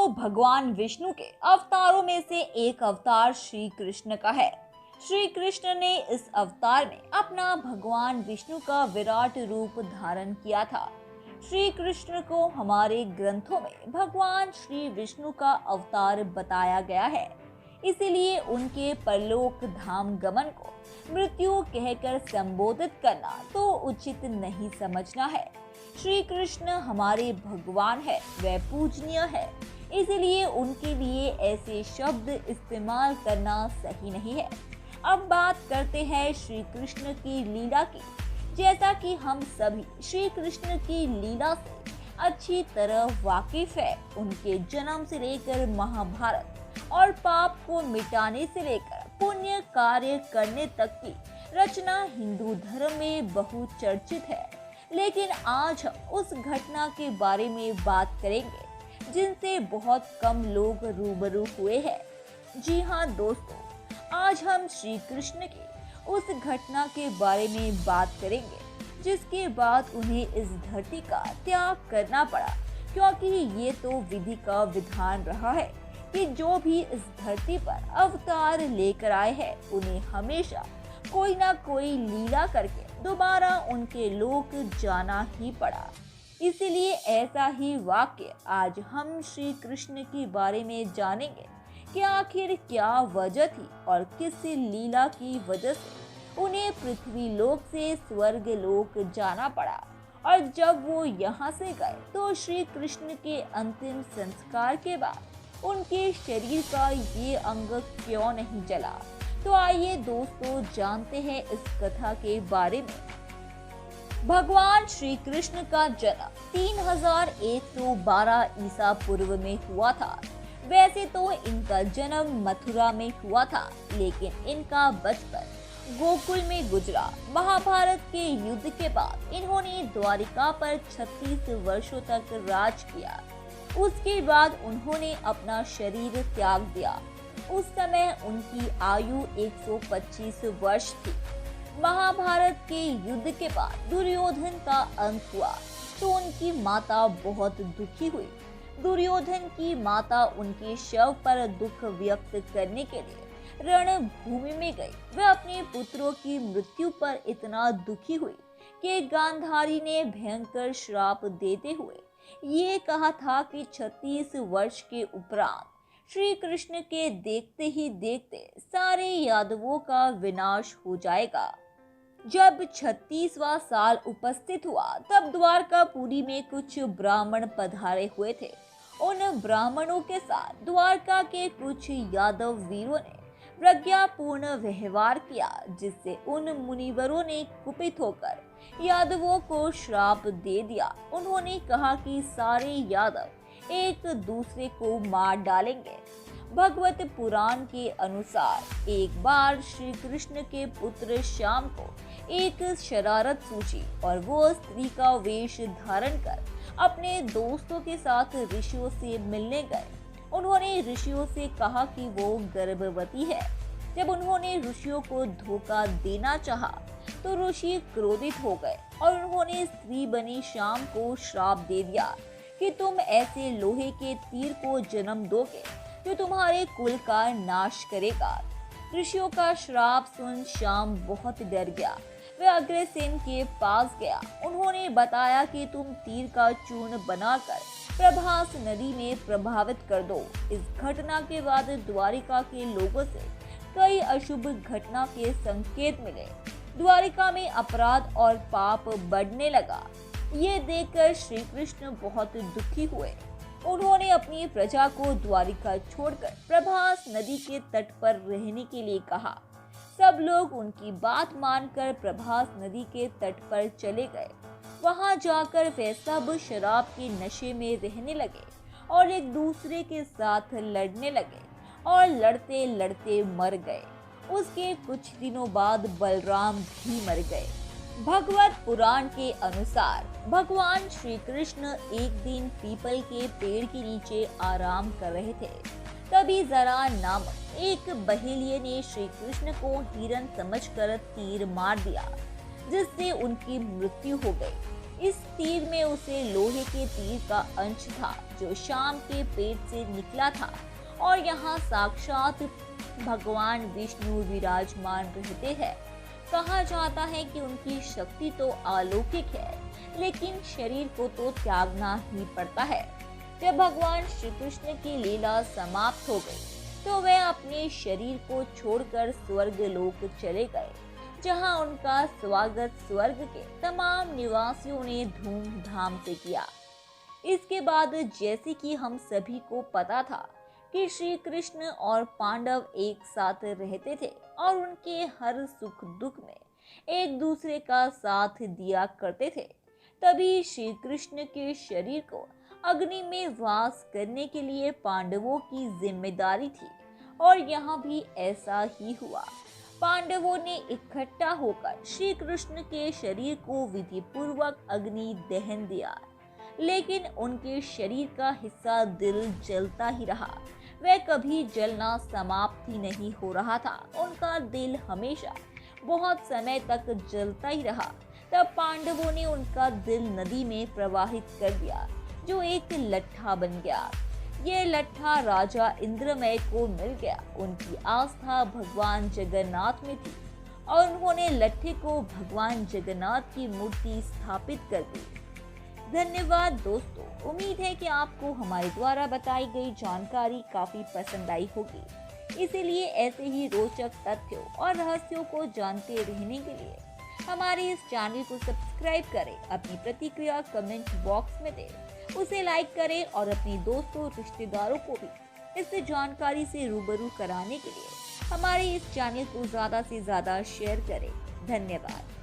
दोस्तों, भगवान विष्णु के अवतारों में से एक अवतार श्री कृष्ण का है। श्री कृष्ण ने इस अवतार में अपना भगवान विष्णु का विराट रूप धारण किया था। श्री कृष्ण को हमारे ग्रंथों में भगवान श्री विष्णु का अवतार बताया गया है। इसीलिए उनके परलोक धाम गमन को मृत्यु कहकर संबोधित करना तो उचित नहीं समझना है। श्री कृष्ण हमारे भगवान है, वह पूजनीय है, इसलिए उनके लिए ऐसे शब्द इस्तेमाल करना सही नहीं है। अब बात करते हैं श्री कृष्ण की लीला की। जैसा कि हम सभी श्री कृष्ण की लीला से अच्छी तरह वाकिफ है, उनके जन्म से लेकर महाभारत और पाप को मिटाने से लेकर पुण्य कार्य करने तक की रचना हिंदू धर्म में बहुचर्चित है। लेकिन आज हम उस घटना के बारे में बात करेंगे जिनसे बहुत कम लोग रूबरू हुए हैं। जी हाँ दोस्तों, आज हम श्री कृष्ण की उस घटना के बारे में बात करेंगे जिसके बाद उन्हें इस धरती का त्याग करना पड़ा, क्योंकि ये तो विधि का विधान रहा है कि जो भी इस धरती पर अवतार लेकर आए हैं उन्हें हमेशा कोई ना कोई लीला करके दोबारा उनके लोक जाना ही पड़ा। इसीलिए ऐसा ही वाक्य आज हम श्री कृष्ण के बारे में जानेंगे कि आखिर क्या वजह थी और किस लीला की वजह से उन्हें पृथ्वी लोक से स्वर्ग लोक जाना पड़ा, और जब वो यहाँ से गए तो श्री कृष्ण के अंतिम संस्कार के बाद उनके शरीर का ये अंग क्यों नहीं जला। तो आइए दोस्तों जानते हैं इस कथा के बारे में। भगवान श्री कृष्ण का जन्म 3112 ईसा पूर्व में हुआ था। वैसे तो इनका जन्म मथुरा में हुआ था, लेकिन इनका बचपन गोकुल में गुजरा। महाभारत के युद्ध के बाद इन्होंने द्वारिका पर 36 वर्षों तक राज किया। उसके बाद उन्होंने अपना शरीर त्याग दिया। उस समय उनकी आयु 125 वर्ष थी। महाभारत के युद्ध के बाद दुर्योधन का अंत हुआ तो उनकी माता बहुत दुखी हुई। दुर्योधन की माता उनके शव पर दुख व्यक्त करने के लिए रणभूमि में गई। वह अपने पुत्रों की मृत्यु पर इतना दुखी हुई कि गांधारी ने भयंकर श्राप देते हुए ये कहा था कि 36 वर्ष के उपरांत श्री कृष्ण के देखते ही देखते सारे यादवों का विनाश हो जाएगा। जब 36वां साल उपस्थित हुआ तब द्वारकापुरी में कुछ ब्राह्मण पधारे हुए थे। उन ब्राह्मणों के साथ द्वारका के कुछ यादव वीरों ने प्रज्ञापूर्ण व्यवहार किया, जिससे उन मुनिवरों ने कुपित होकर यादवों को श्राप दे दिया। उन्होंने कहा कि सारे यादव एक दूसरे को मार डालेंगे। भगवत पुराण के अनुसार एक बार श्री कृष्ण के पुत्र श्याम को एक शरारत सूझी और वो स्त्री का वेश धारण कर अपने दोस्तों के साथ ऋषियों से मिलने गए। उन्होंने ऋषियों से कहा कि वो गर्भवती है। जब उन्होंने ऋषियों को धोखा देना चाहा तो ऋषि क्रोधित हो गए और उन्होंने स्त्री बनी श्याम को श्राप दे दिया कि तुम ऐसे लोहे के तीर को जन्म दोगे जो तुम्हारे कुल का नाश करेगा। ऋषियों का श्राप सुन श्याम बहुत डर गया। वह अग्रसेन के पास गया। उन्होंने बताया कि तुम तीर का चूर्ण बनाकर प्रभास नदी में प्रभावित कर दो। इस घटना के बाद द्वारिका के लोगों से कई अशुभ घटना के संकेत मिले। द्वारिका में अपराध और पाप बढ़ने लगा। ये देखकर श्री कृष्ण बहुत दुखी हुए। उन्होंने अपनी प्रजा को द्वारिका छोड़कर प्रभास नदी के तट पर रहने के लिए कहा। सब लोग उनकी बात मानकर प्रभास नदी के तट पर चले गए। वहां जाकर वे सब शराब के नशे में रहने लगे और एक दूसरे के साथ लड़ने लगे और लड़ते लड़ते मर गए। उसके कुछ दिनों बाद बलराम भी मर गए। भगवत पुराण के अनुसार भगवान श्री कृष्ण एक दिन पीपल के पेड़ के नीचे आराम कर रहे थे। तभी जरा नामक एक बहेलिये ने श्री कृष्ण को हिरन समझकर तीर मार दिया, जिससे उनकी मृत्यु हो गई। इस तीर में उसे लोहे के तीर का अंश था जो शाम के पेट से निकला था और यहाँ साक्षात भगवान विष्णु विराजमान रहते हैं। कहा जाता है कि उनकी शक्ति तो अलौकिक है, लेकिन शरीर को तो त्यागना ही पड़ता है। जब भगवान श्री कृष्ण की लीला समाप्त हो गई तो वे अपने शरीर को छोड़कर स्वर्ग लोक चले गए, जहां उनका स्वागत स्वर्ग के तमाम निवासियों ने धूमधाम से किया। इसके बाद जैसे कि हम सभी को पता था कि श्री कृष्ण और पांडव एक साथ रहते थे और उनके हर सुख दुख में एक दूसरे का साथ दिया करते थे, तभी श्री कृष्ण के शरीर को अग्नि में वास करने के लिए पांडवों की जिम्मेदारी थी और यहाँ भी ऐसा ही हुआ। पांडवों ने इकट्ठा होकर श्री कृष्ण के शरीर को विधि पूर्वक अग्नि दहन दिया, लेकिन उनके शरीर का हिस्सा दिल जलता ही रहा। वह कभी जलना समाप्त ही नहीं हो रहा था। उनका दिल हमेशा बहुत समय तक जलता ही रहा। तब पांडवों ने उनका दिल नदी में प्रवाहित कर दिया, जो एक लट्ठा बन गया। ये लट्ठा राजा इंद्रमय को मिल गया। उनकी आस्था भगवान जगन्नाथ में थी और उन्होंने लट्ठे को भगवान जगन्नाथ की मूर्ति स्थापित कर दी। धन्यवाद दोस्तों, उम्मीद है कि आपको हमारे द्वारा बताई गई जानकारी काफी पसंद आई होगी। इसीलिए ऐसे ही रोचक तथ्यों और रहस्यों को जानते रहने के लिए हमारे इस चैनल को सब्सक्राइब करें, अपनी प्रतिक्रिया कमेंट बॉक्स में दें, उसे लाइक करें और अपने दोस्तों रिश्तेदारों को भी इस जानकारी से रूबरू कराने के लिए हमारे इस चैनल को ज़्यादा से ज़्यादा शेयर करें। धन्यवाद।